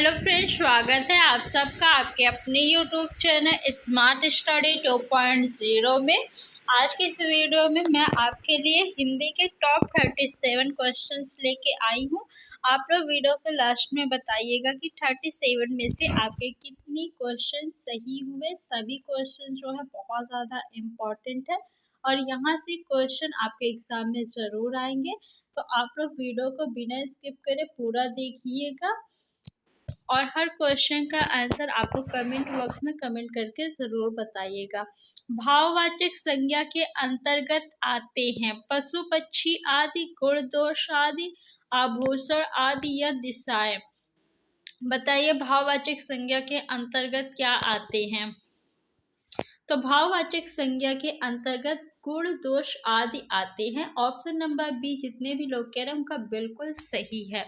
Hello friends, स्वागत है आप सबका आपके अपने यूट्यूब चैनल स्मार्ट स्टडी 2.0 में। आज के इस वीडियो में मैं आपके लिए हिंदी के टॉप 37 क्वेश्चंस लेके आई हूँ। आप लोग वीडियो के लास्ट में बताइएगा कि 37 में से आपके कितनी क्वेश्चन सही हुए। सभी क्वेश्चन जो है बहुत ज़्यादा इम्पोर्टेंट है और यहाँ से क्वेश्चन आपके एग्ज़ाम में ज़रूर आएंगे, तो आप लोग वीडियो को बिना स्किप करे पूरा देखिएगा और हर क्वेश्चन का आंसर आपको कमेंट बॉक्स में कमेंट करके ज़रूर बताइएगा। भाववाचक संज्ञा के अंतर्गत आते हैं पशु पक्षी आदि, गुण दोष आदि, आभूषण आदि या दिशाएं। बताइए भाववाचक संज्ञा के अंतर्गत क्या आते हैं। तो भाववाचक संज्ञा के अंतर्गत गुण दोष आदि आते हैं। ऑप्शन नंबर बी जितने भी लोग कह रहे हैं उनका बिल्कुल सही है।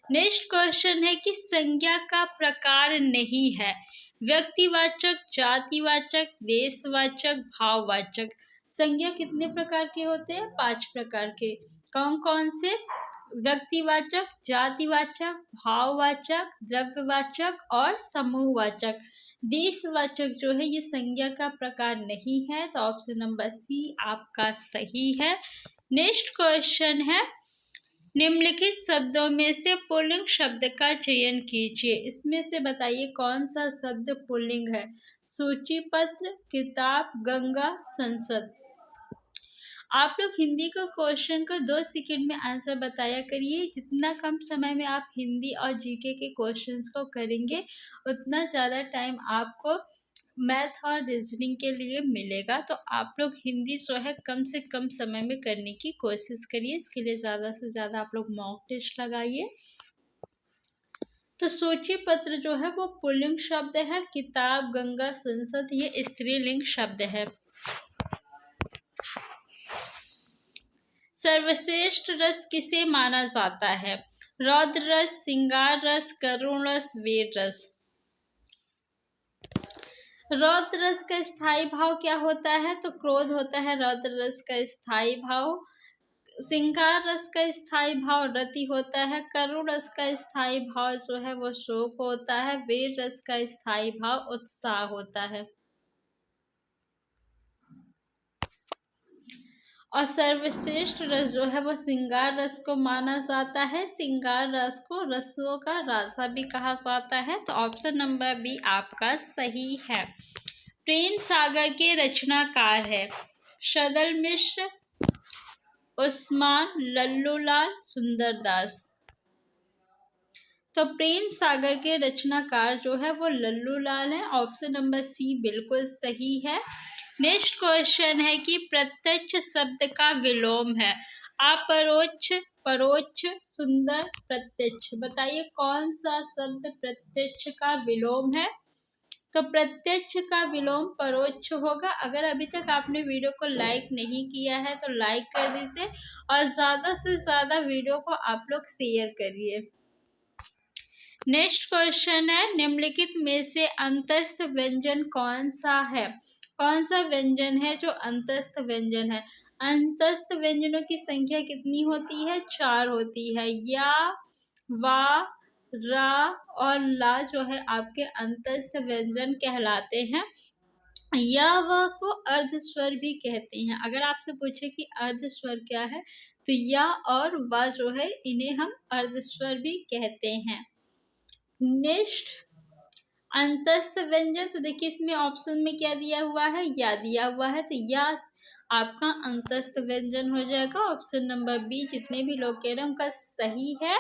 नेक्स्ट क्वेश्चन है कि संज्ञा का प्रकार नहीं है व्यक्तिवाचक, जातिवाचक, देशवाचक, भाववाचक। संज्ञा कितने प्रकार के होते हैं? 5 प्रकार के। कौन कौन से? व्यक्तिवाचक, जातिवाचक, भाववाचक, द्रव्यवाचक और समूहवाचक। देशवाचक जो है ये संज्ञा का प्रकार नहीं है, तो ऑप्शन नंबर सी आपका सही है। नेक्स्ट क्वेश्चन है निम्नलिखित शब्दों में से पुल्लिंग शब्द का चयन कीजिए। इसमें से बताइए कौन सा शब्द पुल्लिंग है। सूची पत्र, किताब, गंगा, संसद। आप लोग हिंदी को क्वेश्चन को 2 सेकंड में आंसर बताया करिए। जितना कम समय में आप हिंदी और जीके के क्वेश्चंस को करेंगे उतना ज़्यादा टाइम आपको मैथ और रीजनिंग के लिए मिलेगा। तो आप लोग हिंदी जो है कम से कम समय में करने की कोशिश करिए। इसके लिए ज़्यादा से ज़्यादा आप लोग मॉक टेस्ट लगाइए। तो सूची पत्र जो है वो पुल्लिंग शब्द है। किताब, गंगा, संसद ये स्त्रीलिंग शब्द है। सर्वश्रेष्ठ रस किसे माना जाता है? रौद्र रस, श्रृंगार रस, करुण रस, वीर रस। रौद्र रस का स्थायी भाव क्या होता है? तो क्रोध होता है रौद्र रस का स्थायी भाव। श्रृंगार रस का स्थायी भाव रति होता है। करुण रस का स्थायी भाव जो है वो शोक होता है। वीर रस का स्थायी भाव उत्साह होता है। और सर्वश्रेष्ठ रस जो है वो श्रृंगार रस को माना जाता है। श्रृंगार रस को रसों का राजा भी कहा जाता है, तो ऑप्शन नंबर बी आपका सही है। प्रेम सागर के रचनाकार है सदल मिश्र, उस्मान, लल्लूलाल, सुंदरदास। तो प्रेम सागर के रचनाकार जो है वो लल्लूलाल है। ऑप्शन नंबर सी बिल्कुल सही है। नेक्स्ट क्वेश्चन है कि प्रत्यक्ष शब्द का विलोम है अपरोक्ष, परोक्ष, सुंदर, प्रत्यक्ष। बताइए कौन सा शब्द प्रत्यक्ष का विलोम है? तो प्रत्यक्ष का विलोम परोक्ष होगा। अगर अभी तक आपने वीडियो को लाइक नहीं किया है तो लाइक कर दीजिए और ज़्यादा से ज़्यादा वीडियो को आप लोग शेयर करिए। नेक्स्ट क्वेश्चन है निम्नलिखित में से अंतस्थ व्यंजन कौन सा है? कौन सा व्यंजन है जो अंतस्थ व्यंजन है? अंतस्थ व्यंजनों की संख्या कितनी होती है? 4 होती है। या, वा, रा और ला जो है आपके अंतस्थ व्यंजन कहलाते हैं। या व को अर्ध स्वर भी कहते हैं। अगर आपसे पूछे कि अर्ध स्वर क्या है तो या और व जो है इन्हें हम अर्ध स्वर भी कहते हैं। नेक्स्ट अंतस्थ व्यंजन, तो देखिए इसमें ऑप्शन में क्या दिया हुआ है? या दिया हुआ है, तो या आपका अंतस्थ व्यंजन हो जाएगा। ऑप्शन नंबर बी जितने भी लोग कह रहे हैं उनका सही है।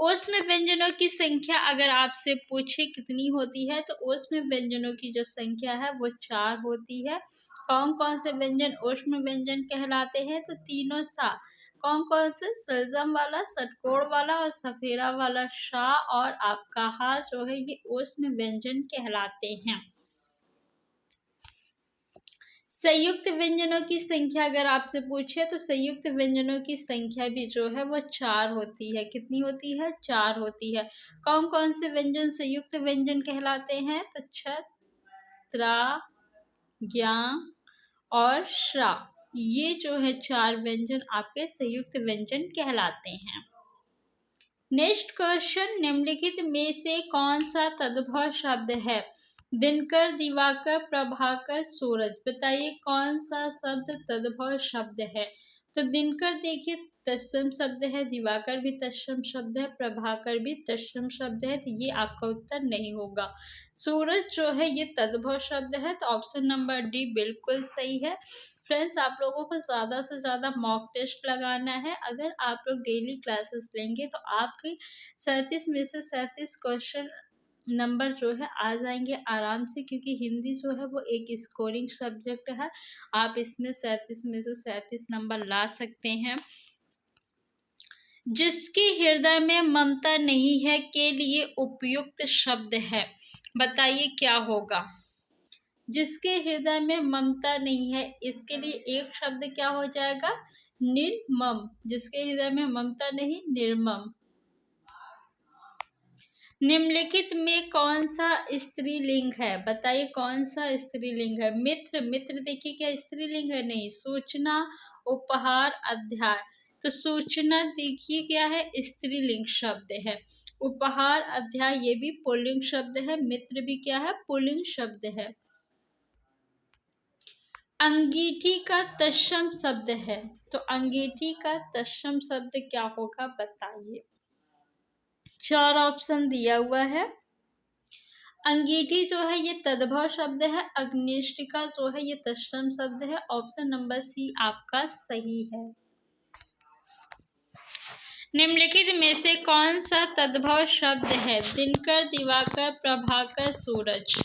ऊष्म व्यंजनों की संख्या अगर आपसे पूछे कितनी होती है तो ऊष्म व्यंजनों की जो संख्या है वो 4 होती है। कौन कौन से व्यंजन ऊष्म व्यंजन कहलाते हैं? तो तीनों सा। कौन कौन से? सलजम वाला, षटकोण वाला और सफेरा वाला शाह और आपका हा जो है ये ऊष्म व्यंजन कहलाते हैं। संयुक्त व्यंजनों की संख्या अगर आपसे पूछे तो संयुक्त व्यंजनों की संख्या भी जो है वो 4 होती है। कितनी होती है? 4 होती है। कौन कौन से व्यंजन संयुक्त व्यंजन कहलाते हैं? तो छ, त्रा, ज्ञा और श्रा, ये जो है 4 व्यंजन आपके संयुक्त व्यंजन कहलाते हैं। नेक्स्ट क्वेश्चन, निम्नलिखित में से कौन सा तद्भव शब्द है? दिनकर, दिवाकर, प्रभाकर, सूरज। बताइए कौन सा शब्द तद्भव शब्द है? तो दिनकर देखिए तत्सम शब्द है, दिवाकर भी तत्सम शब्द है, प्रभाकर भी तत्सम शब्द है, तो ये आपका उत्तर नहीं होगा। सूरज जो है ये तद्भव शब्द है, तो ऑप्शन नंबर डी बिल्कुल सही है। फ्रेंड्स, आप लोगों को ज़्यादा से ज़्यादा मॉक टेस्ट लगाना है। अगर आप लोग डेली क्लासेस लेंगे तो आपके 37 में से 37 क्वेश्चन नंबर जो है आ जाएंगे आराम से, क्योंकि हिंदी जो है वो एक स्कोरिंग सब्जेक्ट है। आप इसमें 37 में से 37 नंबर ला सकते हैं। जिसके हृदय में ममता नहीं है के लिए उपयुक्त शब्द है, बताइए क्या होगा? जिसके हृदय में ममता नहीं है, इसके लिए एक शब्द क्या हो जाएगा? निर्मम। जिसके हृदय में ममता नहीं, निर्मम। निम्नलिखित में कौन सा स्त्रीलिंग है? बताइए कौन सा स्त्रीलिंग है? मित्र, मित्र देखिए क्या स्त्रीलिंग है? नहीं। सूचना, उपहार, अध्याय। तो सूचना देखिए क्या है? स्त्रीलिंग शब्द है। उपहार, अध्याय ये भी पुल्लिंग शब्द है। मित्र भी क्या है? पुल्लिंग शब्द है। अंगीठी का तत्सम शब्द है, तो अंगीठी का तत्सम शब्द क्या होगा बताइए? 4 ऑप्शन दिया हुआ है। अंगीठी जो है ये तद्भव शब्द है, अग्निष्टिका जो है ये तत्सम शब्द है। ऑप्शन नंबर सी आपका सही है। निम्नलिखित में से कौन सा तद्भव शब्द है? दिनकर, दिवाकर, प्रभाकर, सूरज।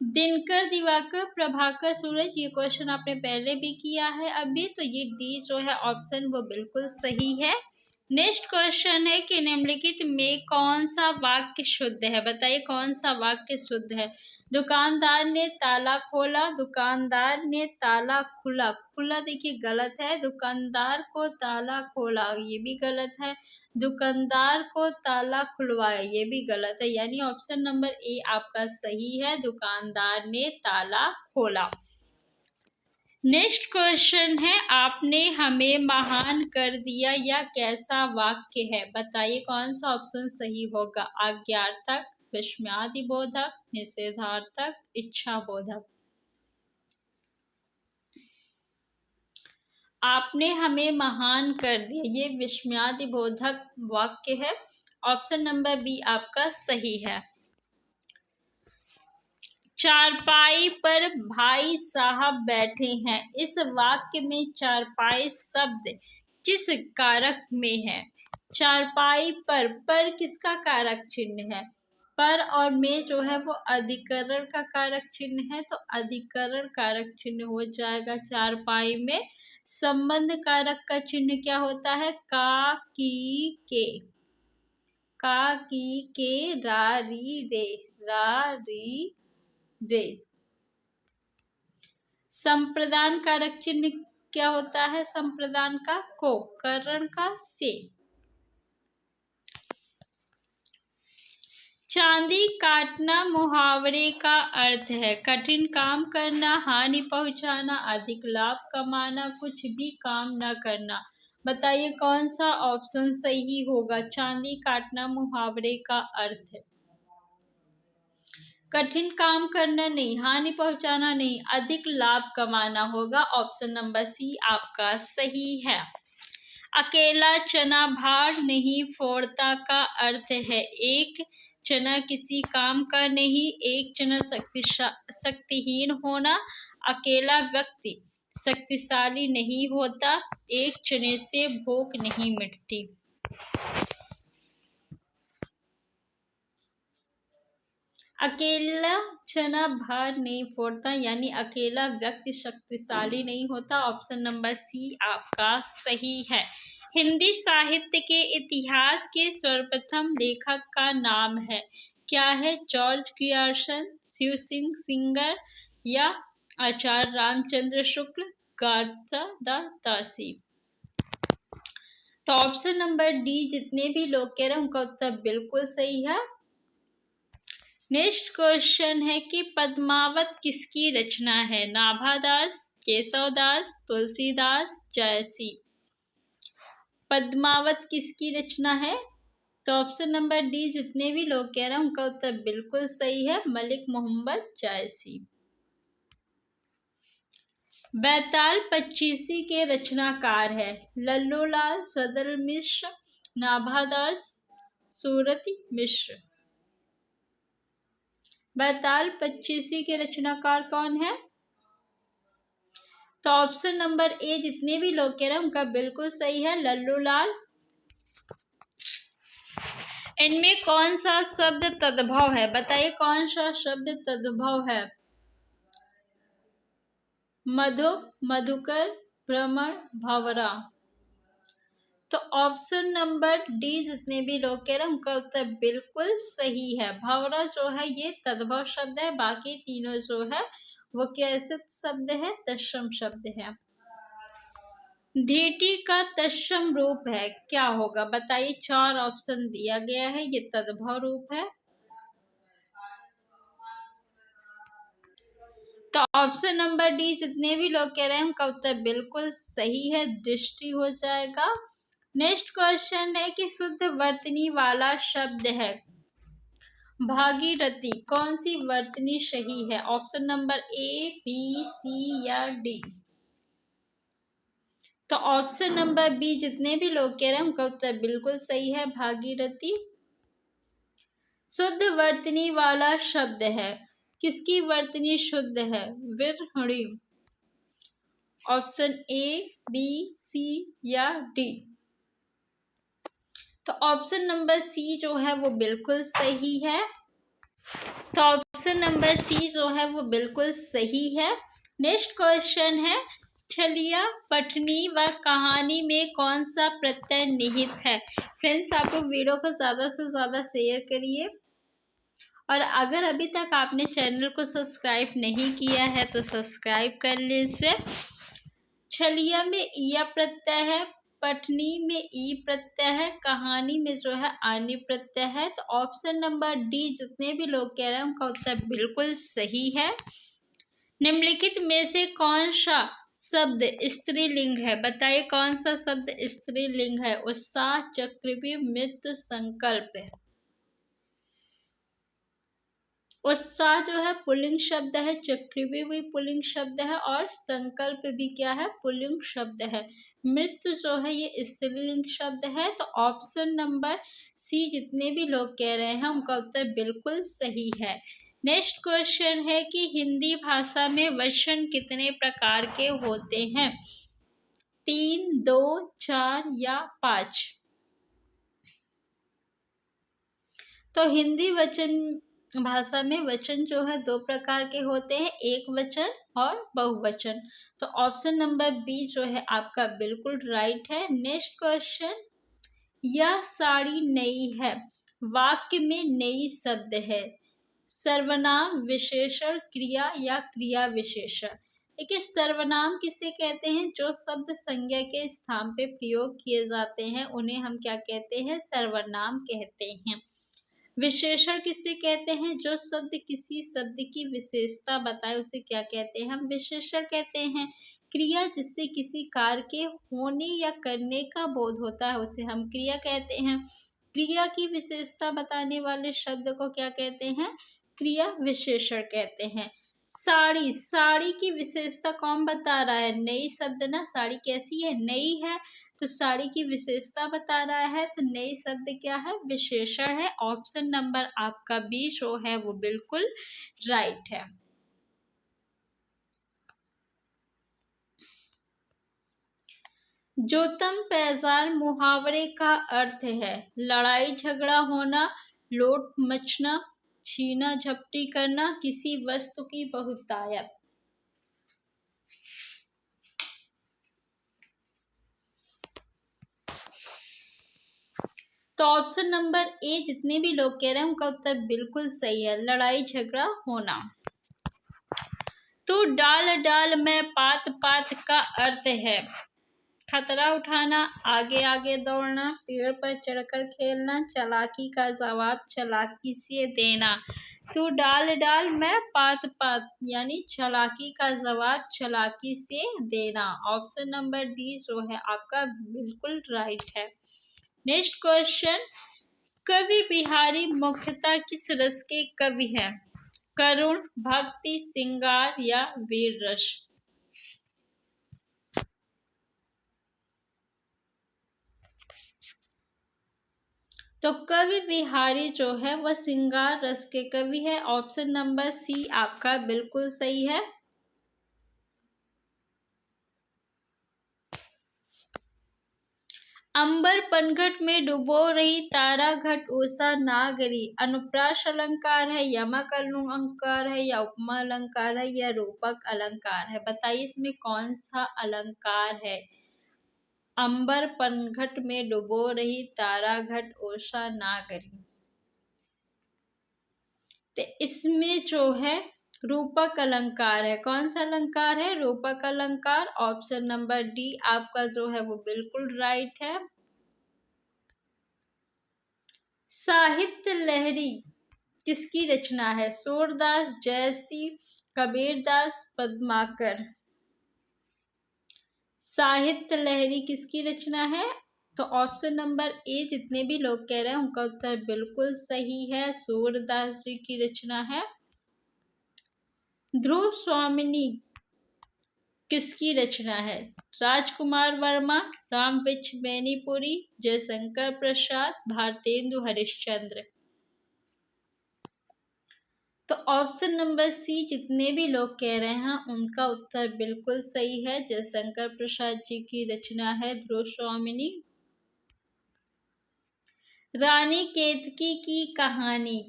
दिनकर, दिवाकर, प्रभाकर, सूरज, ये क्वेश्चन आपने पहले भी किया है अभी, तो ये डी जो है ऑप्शन वो बिल्कुल सही है। नेक्स्ट क्वेश्चन है कि निम्नलिखित में कौन सा वाक्य शुद्ध है? बताइए कौन सा वाक्य शुद्ध है? दुकानदार ने ताला खोला, दुकानदार ने ताला खुला। खुला देखिए गलत है। दुकानदार को ताला खोला ये भी गलत है। दुकानदार को ताला खुलवाया ये भी गलत है, यानी ऑप्शन नंबर ए आपका सही है, दुकानदार ने ताला खोला। नेक्स्ट क्वेश्चन है, आपने हमें महान कर दिया या कैसा वाक्य है? बताइए कौन सा ऑप्शन सही होगा? आज्ञार्थक, विस्मयादिबोधक, निषेधार्थक, इच्छाबोधक। आपने हमें महान कर दिया ये विस्मयादिबोधक वाक्य है। ऑप्शन नंबर बी आपका सही है। चारपाई पर भाई साहब बैठे हैं, इस वाक्य में चारपाई शब्द किस कारक में है? चारपाई पर किसका कारक चिन्ह है? पर और में जो है वो अधिकरण का कारक चिन्ह है, तो अधिकरण कारक चिन्ह हो जाएगा चारपाई में। संबंध कारक का चिन्ह क्या होता है? का, की, के। का, की, के, रा, री, रे। रा, री, रे। संप्रदान कारक चिन्ह क्या होता है? संप्रदान का को, करण का से। चांदी काटना मुहावरे का अर्थ है कठिन काम करना, हानि पहुंचाना, अधिक लाभ कमाना, कुछ भी काम न करना। बताइए कौन सा ऑप्शन सही होगा? चांदी काटना मुहावरे का अर्थ है कठिन काम करना नहीं, हानि पहुंचाना नहीं, अधिक लाभ कमाना होगा। ऑप्शन नंबर सी आपका सही है। अकेला चना भार नहीं फोड़ता का अर्थ है एक चना किसी काम का नहीं, एक चना शक्तिहीन होना, अकेला व्यक्ति शक्तिशाली नहीं होता, एक चने से भूख नहीं मिटती। अकेला चना भार नहीं फोड़ता, यानी अकेला व्यक्ति शक्तिशाली नहीं होता। ऑप्शन नंबर सी आपका सही है। हिंदी साहित्य के इतिहास के सर्वप्रथम लेखक का नाम है क्या है? जॉर्ज ग्रियर्सन, शिव सिंह सिंगर या आचार्य रामचंद्र शुक्ल, दासी। तो ऑप्शन नंबर डी जितने भी लोग कह रहे हैं उनका उत्तर बिल्कुल सही है। नेक्स्ट क्वेश्चन है कि पद्मावत किसकी रचना है? नाभादास, केशवदास, तुलसीदास, जयसी। पद्मावत किसकी रचना है? तो ऑप्शन नंबर डी जितने भी लोग कह रहे हैं उनका उत्तर बिल्कुल सही है, मलिक मोहम्मद जायसी। बैताल पच्चीसी के रचनाकार है? लल्लूलाल, सदर मिश्र, नाभादास, सूरती मिश्र। बैताल पच्चीसी के रचनाकार कौन है? तो ऑप्शन नंबर ए जितने भी लोग कह रहे हैं उनका बिल्कुल सही है, लल्लूलाल। इनमें कौन सा शब्द तद्भव है? बताइए कौन सा शब्द तद्भव है? मधु, मधुकर, भ्रमण, भंवरा। तो ऑप्शन नंबर डी जितने भी लोग कह रहे हैं उनका उत्तर बिल्कुल सही है। भंवरा जो है ये तद्भव शब्द है, बाकी तीनों जो है वो कैसे शब्द है? तत्सम शब्द है। धीटी का तत्सम रूप है, क्या होगा? बताइए, 4 ऑप्शन दिया गया है, ये तद्भव रूप है। तो ऑप्शन नंबर डी जितने भी लोग कह रहे हैं उनका उत्तर बिल्कुल सही है, दृष्टि हो जाएगा। नेक्स्ट क्वेश्चन है कि शुद्ध वर्तनी वाला शब्द है भागीरथी, कौन सी वर्तनी सही है? ऑप्शन नंबर ए, बी, सी या डी। तो ऑप्शन नंबर बी जितने भी लोग कह रहे हैं उनका उत्तर बिल्कुल सही है, भागीरथी शुद्ध वर्तनी वाला शब्द है। किसकी वर्तनी शुद्ध है? विरहणी। ऑप्शन ए, बी, सी या डी। तो ऑप्शन नंबर सी जो है वो बिल्कुल सही है। तो ऑप्शन नंबर सी जो है वो बिल्कुल सही है। नेक्स्ट क्वेश्चन है छलिया, पठनी व कहानी में कौन सा प्रत्यय निहित है? फ्रेंड्स, आप लोग वीडियो को ज़्यादा से ज़्यादा शेयर करिए और अगर अभी तक आपने चैनल को सब्सक्राइब नहीं किया है तो सब्सक्राइब कर लीजिए। छलिया में ईया प्रत्यय है, पठनी में ई प्रत्यय है, कहानी में जो है आनी प्रत्यय है। तो ऑप्शन नंबर डी जितने भी लोग कह रहे हैं उनका उत्तर बिल्कुल सही है। निम्नलिखित में से कौन सा शब्द स्त्रीलिंग है? बताइए कौन सा शब्द स्त्रीलिंग है? उत्साह, चक्रव्यूह, मृत्यु, संकल्प है। उत्साह जो है पुल्लिंग शब्द है, चक्रव्यूह भी पुल्लिंग शब्द है और संकल्प भी क्या है? पुल्लिंग शब्द है। मृत्यु जो है ये स्त्रीलिंग शब्द है। तो ऑप्शन नंबर सी जितने भी लोग कह रहे हैं उनका उत्तर बिल्कुल सही है। नेक्स्ट क्वेश्चन है कि हिंदी भाषा में वचन कितने प्रकार के होते हैं? 3, 2, 4 या 5? तो हिंदी भाषा में वचन जो है 2 प्रकार के होते हैं, एक वचन और बहुवचन। तो ऑप्शन नंबर बी जो है आपका बिल्कुल राइट है। नेक्स्ट क्वेश्चन, यह साड़ी नई है, वाक्य में नई शब्द है, सर्वनाम, विशेषण, क्रिया या क्रिया विशेषण। देखिए, सर्वनाम किसे कहते हैं? जो शब्द संज्ञा के स्थान पे प्रयोग किए जाते हैं उन्हें हम क्या कहते हैं? सर्वनाम कहते हैं। विशेषण किसे कहते हैं? जो शब्द किसी शब्द की विशेषता बताए उसे क्या कहते हैं? हम विशेषण कहते हैं। क्रिया जिससे किसी कार्य के होने या करने का बोध होता है उसे हम क्रिया कहते हैं। क्रिया की विशेषता बताने वाले शब्द को क्या कहते हैं? क्रिया विशेषण कहते हैं। साड़ी, साड़ी की विशेषता कौन बता रहा है? नई शब्द ना, साड़ी कैसी है? नई है, तो साड़ी की विशेषता बता रहा है। तो नई शब्द क्या है? विशेषण है। ऑप्शन नंबर आपका बी जो है वो बिल्कुल राइट है। जोतम पैजार मुहावरे का अर्थ है लड़ाई झगड़ा होना, लोट मचना, छीना झपटी करना, किसी वस्तु की बहुतायत। तो ऑप्शन नंबर ए जितने भी लोग कह रहे हैं उनका उत्तर बिल्कुल सही है, लड़ाई झगड़ा होना। तो डाल डाल में पात पात का अर्थ है खतरा उठाना, आगे आगे दौड़ना, पेड़ पर चढ़कर खेलना, चालाकी का जवाब चालाकी से देना, तू डाल डाल मैं पात पात, यानी चालाकी का जवाब चालाकी से देना। ऑप्शन नंबर डी जो है आपका बिल्कुल राइट है। नेक्स्ट क्वेश्चन, कवि बिहारी मुख्यतः किस रस के कवि हैं? करुण, भक्ति, श्रृंगार या वीर रस? तो कवि बिहारी जो है वह श्रृंगार रस के कवि है। ऑप्शन नंबर सी आपका बिल्कुल सही है। अंबर पनघट में डुबो रही, तारा घट उषा नागरी, अनुप्रास अलंकार है, यमक अलंकार है या उपमा अलंकार है या रूपक अलंकार है? बताइए इसमें कौन सा अलंकार है? अंबर पनघट में डुबो रही, तारा घट उषा नागरी। तो इसमें जो है रूपक अलंकार है। कौन सा अलंकार है? रूपक अलंकार। ऑप्शन नंबर डी आपका जो है वो बिल्कुल राइट है। साहित्य लहरी किसकी रचना है? सूरदास, जयसी, कबीरदास, पद्माकर। साहित्य लहरी किसकी रचना है? तो ऑप्शन नंबर ए जितने भी लोग कह रहे हैं उनका उत्तर बिल्कुल सही है, सूरदास जी की रचना है। ध्रुव स्वामिनी किसकी रचना है? राजकुमार वर्मा, रामवृक्ष बेनीपुरी, जयशंकर प्रसाद, भारतेंदु हरिश्चंद्र। तो ऑप्शन नंबर सी जितने भी लोग कह रहे हैं उनका उत्तर बिल्कुल सही है, जयशंकर प्रसाद जी की रचना है ध्रुव स्वामिनी। रानी केतकी की कहानी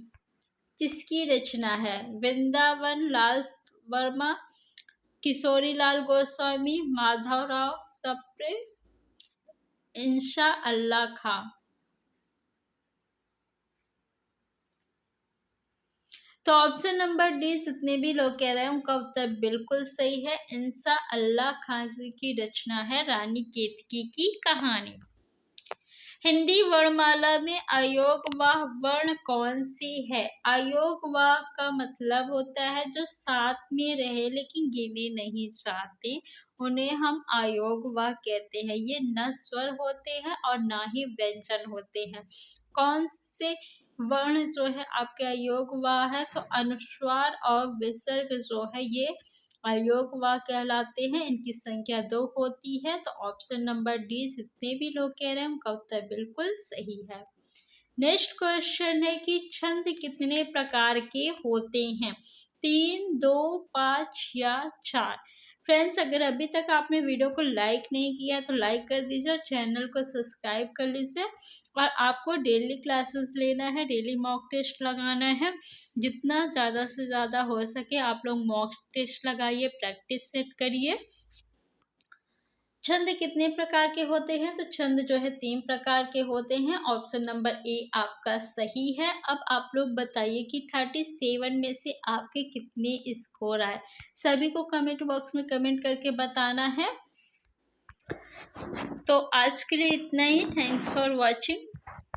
किसकी रचना है? वृंदावन लाल वर्मा, किशोरी लाल गोस्वामी, माधवराव सप्रे, इंशा अल्लाह खां। तो ऑप्शन नंबर डी जितने भी लोग कह रहे हैं उनका उत्तर बिल्कुल सही है, इंशा अल्लाह खां जी की रचना है रानी केतकी की कहानी। हिंदी वर्णमाला में अयोगवाह वर्ण कौन सी है? अयोगवाह का मतलब होता है जो साथ में रहे लेकिन गिने नहीं जाते, उन्हें हम अयोगवाह कहते हैं। ये न स्वर होते हैं और ना ही व्यंजन होते हैं। कौन से वर्ण जो है आपके अयोगवाह है? तो अनुस्वार और विसर्ग जो है ये अयोगवाह कहलाते हैं। इनकी संख्या 2 होती है। तो ऑप्शन नंबर डी जितने भी लोग कह रहे हैं उनका उत्तर बिल्कुल सही है। नेक्स्ट क्वेश्चन है कि छंद कितने प्रकार के होते हैं? 3, 2, 5 या 4? फ्रेंड्स अगर अभी तक आपने वीडियो को लाइक नहीं किया तो लाइक कर दीजिए और चैनल को सब्सक्राइब कर लीजिए। और आपको डेली क्लासेस लेना है, डेली मॉक टेस्ट लगाना है। जितना ज़्यादा से ज़्यादा हो सके आप लोग मॉक टेस्ट लगाइए, प्रैक्टिस सेट करिए। छंद कितने प्रकार के होते हैं? तो छंद जो है 3 प्रकार के होते हैं। ऑप्शन नंबर ए आपका सही है। अब आप लोग बताइए कि 37 में से आपके कितने स्कोर आए? सभी को कमेंट बॉक्स में कमेंट करके बताना है। तो आज के लिए इतना ही। Thanks for watching.